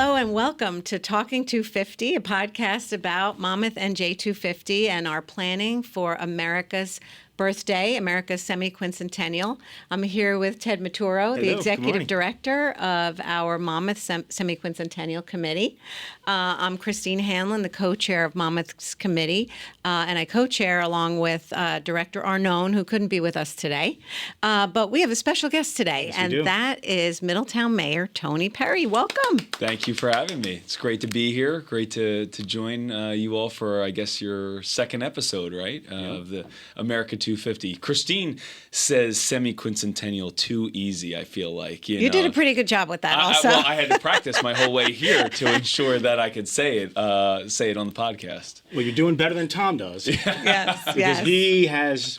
Hello and welcome to Talking 250, a podcast about Monmouth NJ 250 and our planning for America's birthday, America's semi-quincentennial. I'm here with Ted Maturo, the Executive Director of our Monmouth Semi-Quincentennial Committee. I'm Christine Hanlon, the co-chair of Monmouth's committee, and I co-chair along with Director Arnone, who couldn't be with us today. But we have a special guest today, and that is Middletown Mayor Tony Perry. Welcome. Thank you for having me. It's great to be here. Great to join you all for, I guess, your second episode, right, of the America 250. Christine says semi-quincentennial too easy, I feel like. You know? Did a pretty good job with that also. I had to practice my whole way here to ensure that I could say it on the podcast. Well, you're doing better than Tom does. Yes, because he has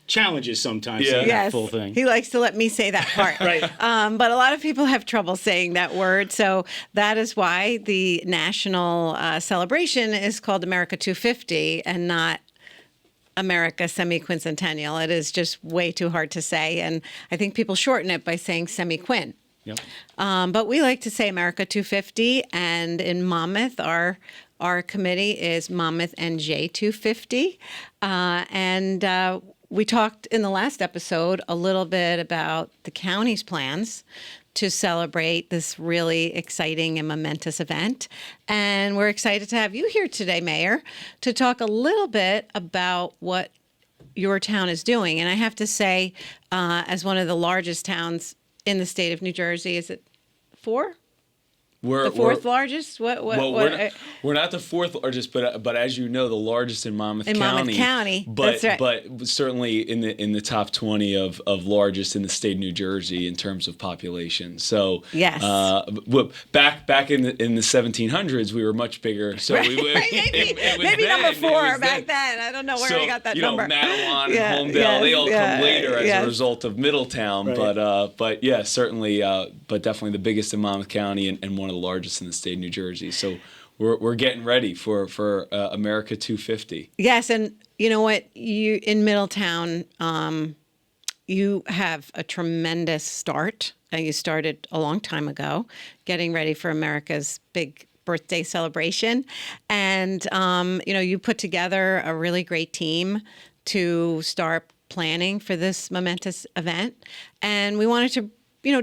challenges sometimes saying that full thing. He likes to let me say that part. Right. But a lot of people have trouble saying that word. So that is why the national celebration is called America 250 and not America semi-quincentennial. It is just way too hard to say. And I think people shorten it by saying semi-quin. Yep. But we like to say America 250. And in Monmouth, our committee is MonmouthNJ 250. We talked in the last episode a little bit about the county's plans to celebrate this really exciting and momentous event. And we're excited to have you here today, Mayor, to talk a little bit about what your town is doing. And I have to say, as one of the largest towns in the state of New Jersey, is it 4? The fourth largest? We're not the fourth largest, but as you know, the largest in Monmouth County. Monmouth County, but, that's right. But certainly in the top 20 of largest in the state of New Jersey in terms of population. So yes. Back in the 1700s, we were much bigger. So right. we maybe number 4 back then. I don't know where I got that number. Madelon and Homedale, they all come later as a result of Middletown. Right. But yeah, certainly, but definitely the biggest in Monmouth County and one of the largest in the state of New Jersey. So we're getting ready for America 250. Yes, and you know what? You in Middletown, you have a tremendous start. You started a long time ago, getting ready for America's big birthday celebration, and you put together a really great team to start planning for this momentous event, and we wanted to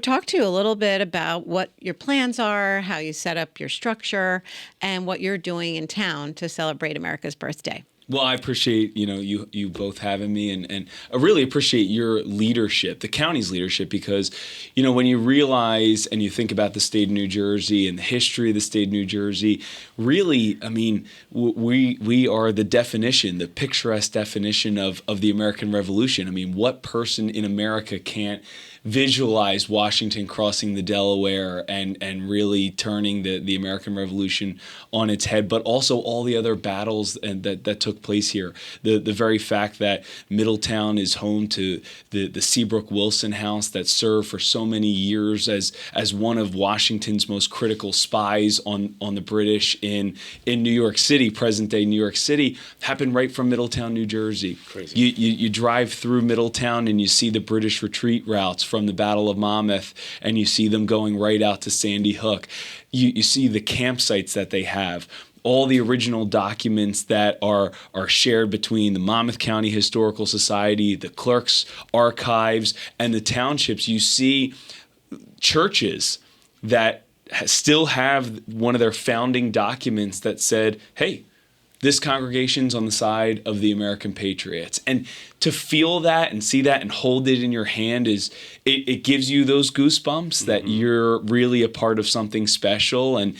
talk to you a little bit about what your plans are, how you set up your structure, and what you're doing in town to celebrate America's birthday. Well, I appreciate, you both having me, and I really appreciate your leadership, the county's leadership, because, when you realize and you think about the state of New Jersey and the history of the state of New Jersey, really, I mean, we are the definition, the picturesque definition of the American Revolution. I mean, what person in America can't visualize Washington crossing the Delaware and really turning the American Revolution on its head, but also all the other battles that took place here. The very fact that Middletown is home to the Seabrook Wilson House that served for so many years as one of Washington's most critical spies on the British in New York City, present-day New York City, happened right from Middletown, New Jersey. Crazy. You drive through Middletown and you see the British retreat routes from the Battle of Monmouth, and you see them going right out to Sandy Hook. You see the campsites that they have, all the original documents that are shared between the Monmouth County Historical Society, the Clerk's archives, and the townships. You see churches that still have one of their founding documents that said, hey, this congregation's on the side of the American patriots. And to feel that and see that and hold it in your hand it gives you those goosebumps that you're really a part of something special. And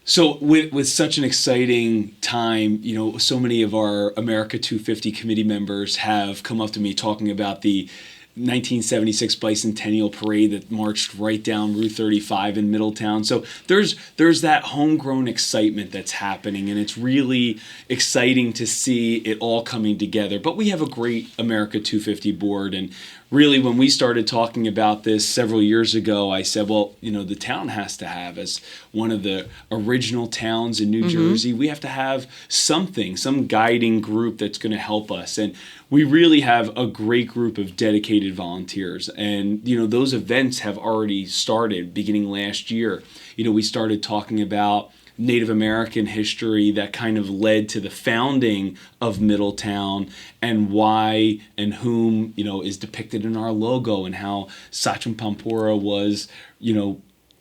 so with such an exciting time, so many of our America 250 committee members have come up to me talking about the 1976 Bicentennial Parade that marched right down Route 35 in Middletown. So there's that homegrown excitement that's happening, and it's really exciting to see it all coming together. But we have a great America 250 board, and really when we started talking about this several years ago, I said, well, the town has to have, as one of the original towns in New Jersey, we have to have some guiding group that's going to help us. And we really have a great group of dedicated volunteers. And, those events have already started beginning last year. We started talking about Native American history that kind of led to the founding of Middletown and why and whom, is depicted in our logo, and how Sachem Pampora was,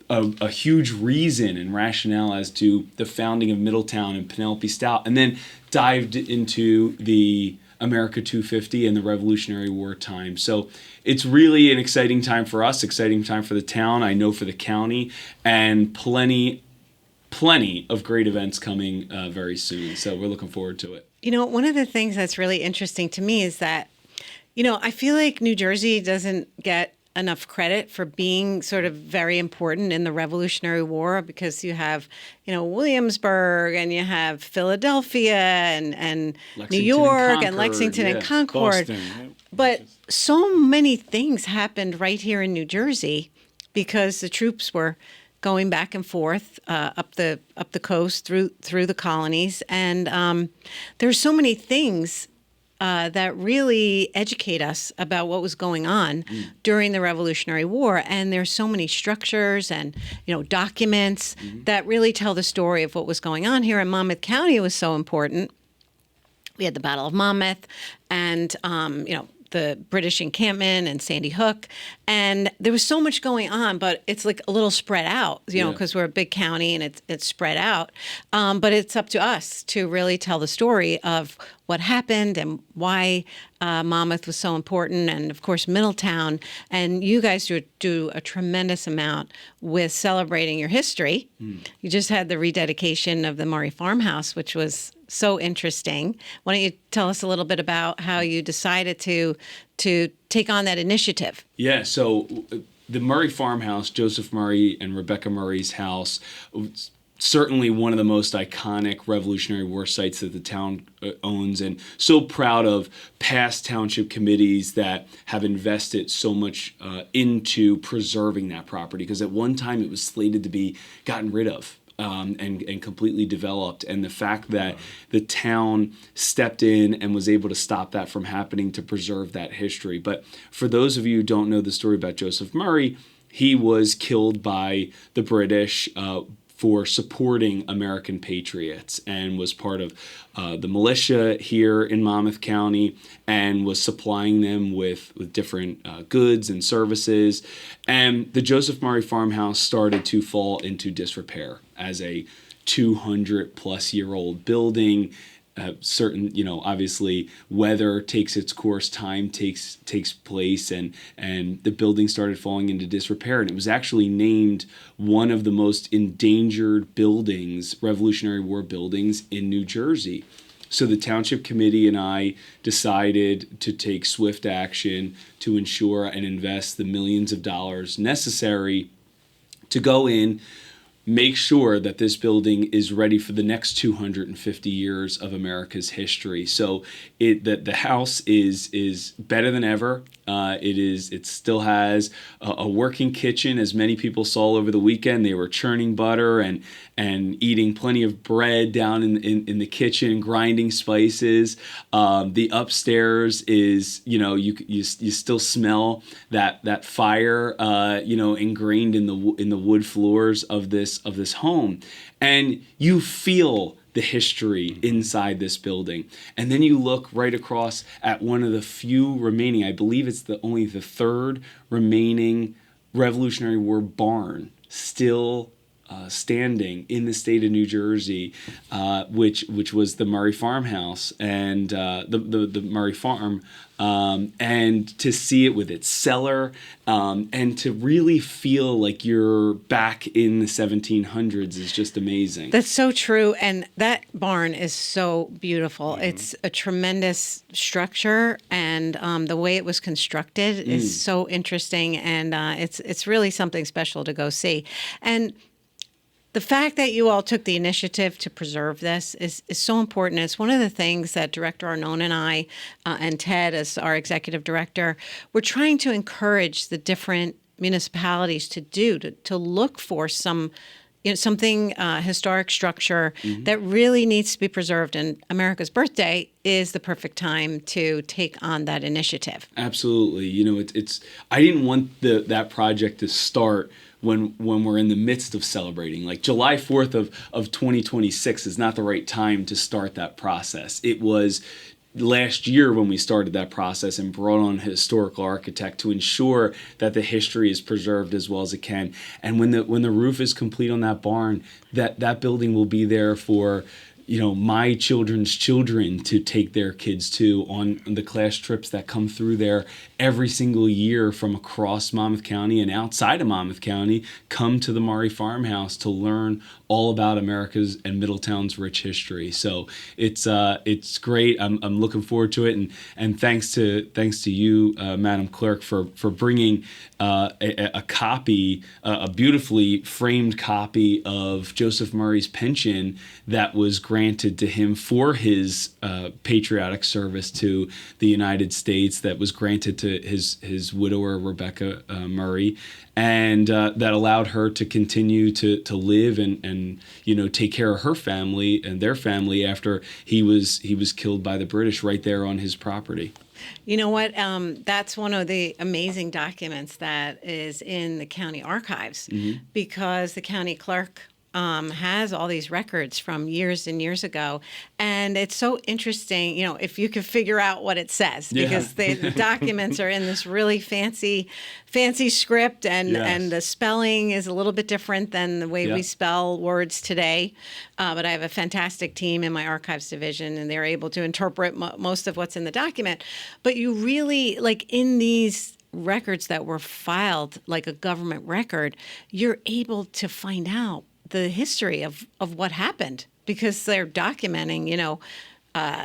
a huge reason and rationale as to the founding of Middletown and Penelope Stout, and then dived into the America 250 and the Revolutionary War time. So it's really an exciting time for us, exciting time for the town, I know for the county, and plenty of great events coming very soon. So we're looking forward to it. One of the things that's really interesting to me is that, I feel like New Jersey doesn't get enough credit for being sort of very important in the Revolutionary War, because you have, Williamsburg, and you have Philadelphia and New York and Lexington and Concord. Boston, yeah. But so many things happened right here in New Jersey because the troops were going back and forth up the coast through the colonies, and there's so many things that really educate us about what was going on during the Revolutionary War. And there's so many structures and, documents that really tell the story of what was going on here. In Monmouth County, it was so important. We had the Battle of Monmouth and, the British encampment and Sandy Hook. And there was so much going on, but it's like a little spread out, because we're a big county and it's spread out. But it's up to us to really tell the story of what happened and why Monmouth was so important, and of course Middletown. And you guys do a tremendous amount with celebrating your history. You just had the rededication of the Murray Farmhouse, which was so interesting. Why don't you tell us a little bit about how you decided to take on that initiative? Yeah, so the Murray Farmhouse, Joseph Murray and Rebecca Murray's house, certainly one of the most iconic Revolutionary War sites that the town owns, and so proud of past township committees that have invested so much into preserving that property, because at one time it was slated to be gotten rid of. And completely developed. And the fact that the town stepped in and was able to stop that from happening to preserve that history. But for those of you who don't know the story about Joseph Murray, he was killed by the British for supporting American patriots, and was part of the militia here in Monmouth County, and was supplying them with different goods and services. And the Joseph Murray Farmhouse started to fall into disrepair as a 200-plus-year-old building. Obviously weather takes its course, time takes place, and the building started falling into disrepair. And it was actually named one of the most endangered buildings, Revolutionary War buildings, in New Jersey. So the Township Committee and I decided to take swift action to ensure and invest the millions of dollars necessary to go in, make sure that this building is ready for the next 250 years of America's history. So the house is better than ever. It still has a working kitchen, as many people saw over the weekend. They were churning butter and eating plenty of bread down in the kitchen, grinding spices. The upstairs is, you still smell that fire, ingrained in the wood floors of this home, and you feel the history inside this building. And then you look right across at one of the few remaining, I believe it's only the third remaining Revolutionary War barn still standing in the state of New Jersey, which was the Murray Farmhouse and the Murray Farm, and to see it with its cellar, and to really feel like you're back in the 1700s is just amazing. That's so true, and that barn is so beautiful. It's a tremendous structure, and the way it was constructed is so interesting, and it's really something special to go see. And the fact that you all took the initiative to preserve this is so important. It's one of the things that Director Arnone and I, and Ted as our executive director, we're trying to encourage the different municipalities to do, to look for some, something historic structure that really needs to be preserved. And America's Birthday is the perfect time to take on that initiative. Absolutely. It's I didn't want that project to start when we're in the midst of celebrating. Like July 4th of 2026 is not the right time to start that process. It was last year when we started that process and brought on a historical architect to ensure that the history is preserved as well as it can. And when the roof is complete on that barn, that building will be there for my children's children to take their kids to on the class trips that come through there every single year from across Monmouth County and outside of Monmouth County, come to the Maury Farmhouse to learn all about America's and Middletown's rich history. So it's great. I'm looking forward to it, and thanks to you, Madam Clerk, for bringing a copy, a beautifully framed copy of Joseph Murray's pension that was granted to him for his patriotic service to the United States, that was granted to his widower, Rebecca Murray, and that allowed her to continue to live and take care of her family and their family after he was killed by the British right there on his property. You know what? That's one of the amazing documents that is in the county archives, because the county clerk has all these records from years and years ago. And it's so interesting, if you could figure out what it says, because the documents are in this really fancy script, and the spelling is a little bit different than the way we spell words today. But I have a fantastic team in my archives division, and they're able to interpret most of what's in the document. But you really, like in these records that were filed like a government record, you're able to find out the history of what happened, because they're documenting,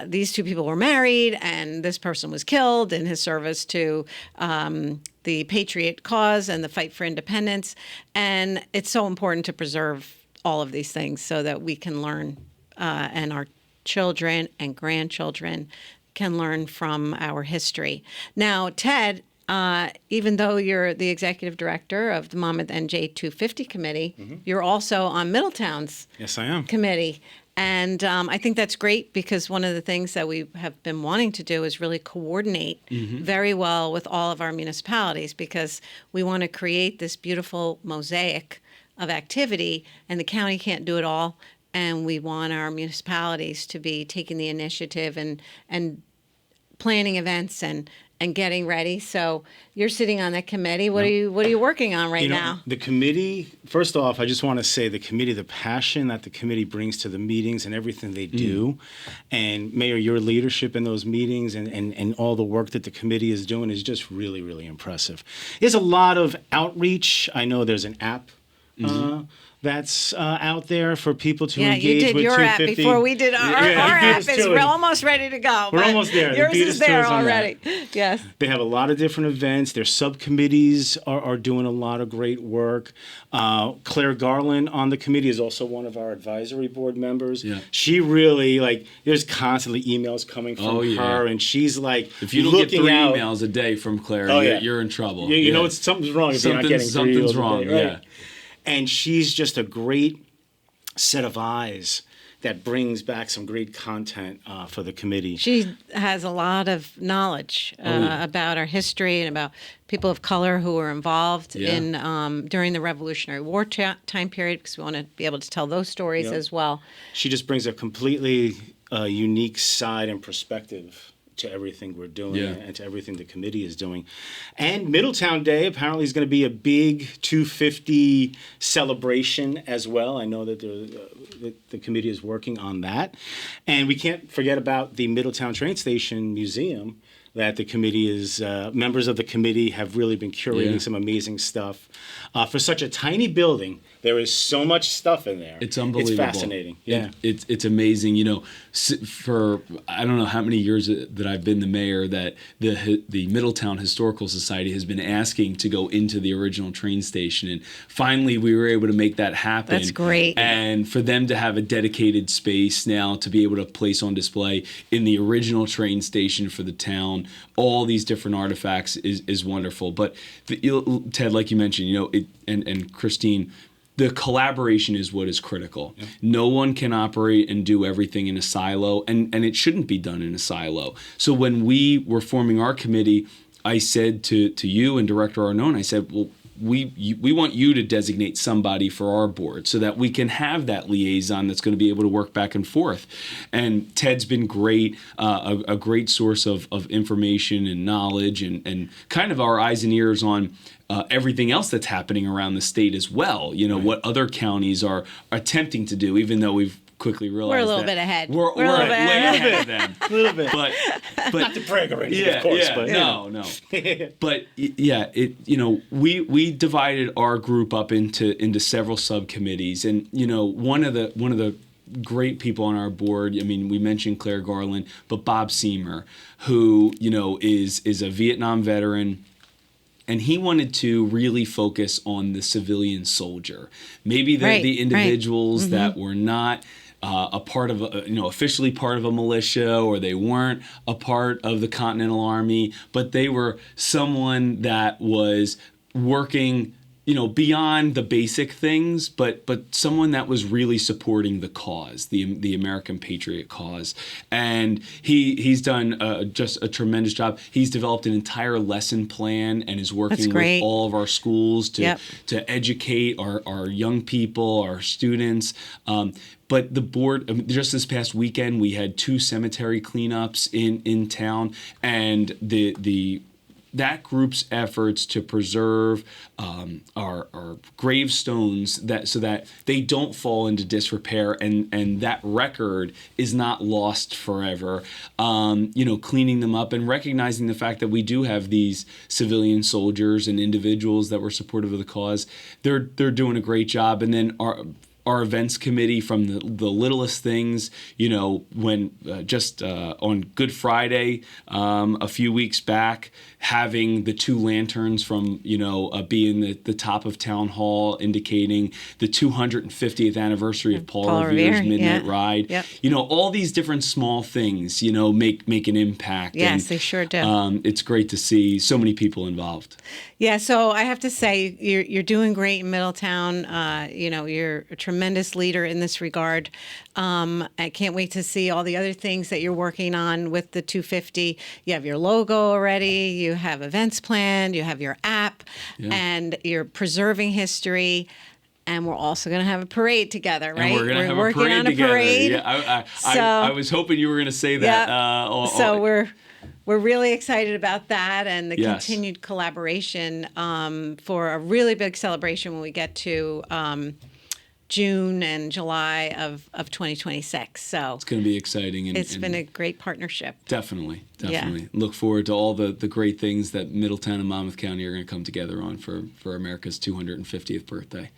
these two people were married and this person was killed in his service to the patriot cause and the fight for independence. And it's so important to preserve all of these things so that we can learn, and our children and grandchildren can learn from our history. Now, Ted, even though you're the executive director of the MonmouthNJ 250 committee, you're also on Middletown's Yes, I am. committee. And I think that's great, because one of the things that we have been wanting to do is really coordinate very well with all of our municipalities, because we want to create this beautiful mosaic of activity, and the county can't do it all. And we want our municipalities to be taking the initiative and planning events and getting ready. So you're sitting on that committee. What are you working on right now? The committee, first off, I just want to say the committee, the passion that the committee brings to the meetings and everything they do, and Mayor, your leadership in those meetings and all the work that the committee is doing is just really, really impressive. There's a lot of outreach. I know there's an app that's out there for people to engage with. Yeah, you did your app 250. before we did our app. We're almost ready to go. We're almost there. Yours is there already. Yes. They have a lot of different events. Their subcommittees are doing a lot of great work. Claire Garland on the committee is also one of our advisory board members. Yeah. She really, there's constantly emails coming from her, and she's if you don't get 3 emails a day from Claire, you're in trouble. You know something's wrong if you're not getting 3 something's wrong, a day, right? And she's just a great set of eyes that brings back some great content for the committee. She has a lot of knowledge about our history and about people of color who were involved in during the Revolutionary War time period, because we want to be able to tell those stories as well. She just brings a completely unique side and perspective to everything we're doing and to everything the committee is doing. And Middletown Day apparently is going to be a big 250 celebration as well. I know that the committee is working on that. And we can't forget about the Middletown Train Station Museum that the committee is, members of the committee have really been curating some amazing stuff. For such a tiny building, there is so much stuff in there. It's unbelievable. It's fascinating. Yeah. It's amazing. For I don't know how many years that I've been the mayor, that the Middletown Historical Society has been asking to go into the original train station. And finally, we were able to make that happen. That's great. And for them to have a dedicated space now to be able to place on display in the original train station for the town all these different artifacts is wonderful. But Ted, like you mentioned, and Christine, the collaboration is what is critical. Yep. No one can operate and do everything in a silo, and it shouldn't be done in a silo. So when we were forming our committee, I said to you and Director Arnone, I said, well, we want you to designate somebody for our board so that we can have that liaison that's going to be able to work back and forth. And Ted's been great, a great source of information and knowledge and kind of our eyes and ears on everything else that's happening around the state as well. You know, what other counties are attempting to do, even though we've quickly realized we're a little bit ahead. We're a little bit ahead of them. A little bit. But not to brag or anything, of course. But, no. But we divided our group up into several subcommittees, and one of the great people on our board. I mean, we mentioned Claire Garland, but Bob Seymour, who is a Vietnam veteran. And he wanted to really focus on the civilian soldier, maybe the individuals that were not a part of officially part of a militia, or they weren't a part of the Continental Army, but they were someone that was working beyond the basic things, but someone that was really supporting the cause, the American patriot cause. And he's done just a tremendous job. He's developed an entire lesson plan and is working with all of our schools to educate our young people, our students. But the board, just this past weekend, we had 2 cemetery cleanups in town, and that group's efforts to preserve our gravestones so that they don't fall into disrepair and that record is not lost forever. Cleaning them up and recognizing the fact that we do have these civilian soldiers and individuals that were supportive of the cause. They're doing a great job. And then our events committee, from the littlest things, when just on Good Friday a few weeks back, having the 2 lanterns from, being the top of Town Hall, indicating the 250th anniversary of Paul Revere's Midnight Ride. Yep. All these different small things, make an impact. Yes, they sure do. It's great to see so many people involved. Yeah, so I have to say, you're doing great in Middletown. You're a tremendous leader in this regard. I can't wait to see all the other things that you're working on with the 250. You have your logo already. You have events planned. You have your app, and you're preserving history. And we're also going to have a parade together, right? And we're going to have working a parade on a together. parade. Yeah, So, I was hoping you were going to say that. So we're really excited about that and the continued collaboration for a really big celebration when we get to June and July of 2026. So it's going to be exciting. And it's been a great partnership. Definitely. Look forward to all the great things that Middletown and Monmouth County are going to come together on for America's 250th birthday.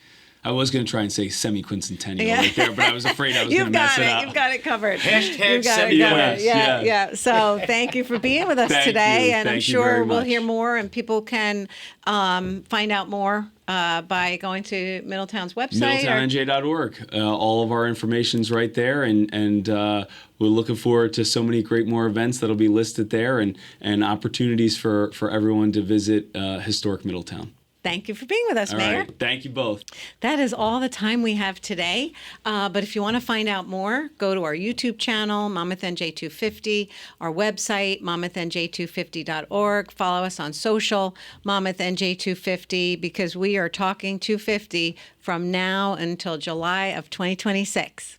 I was going to try and say semi-quincentennial right there, but I was afraid I was going to mess it up. You've got it covered. Hashtag semi-quincentennial. Yeah. So thank you for being with us today. And I'm sure we'll hear more, and people can find out more by going to Middletown's website. MonmouthNJ.org. All of our information's right there, and we're looking forward to so many great more events that'll be listed there, and opportunities for everyone to visit historic Middletown. Thank you for being with us, Mayor. Right. Thank you both. That is all the time we have today. But if you want to find out more, go to our YouTube channel, MonmouthNJ250, our website, MonmouthNJ250.org. Follow us on social, MonmouthNJ250, because we are talking 250 from now until July of 2026.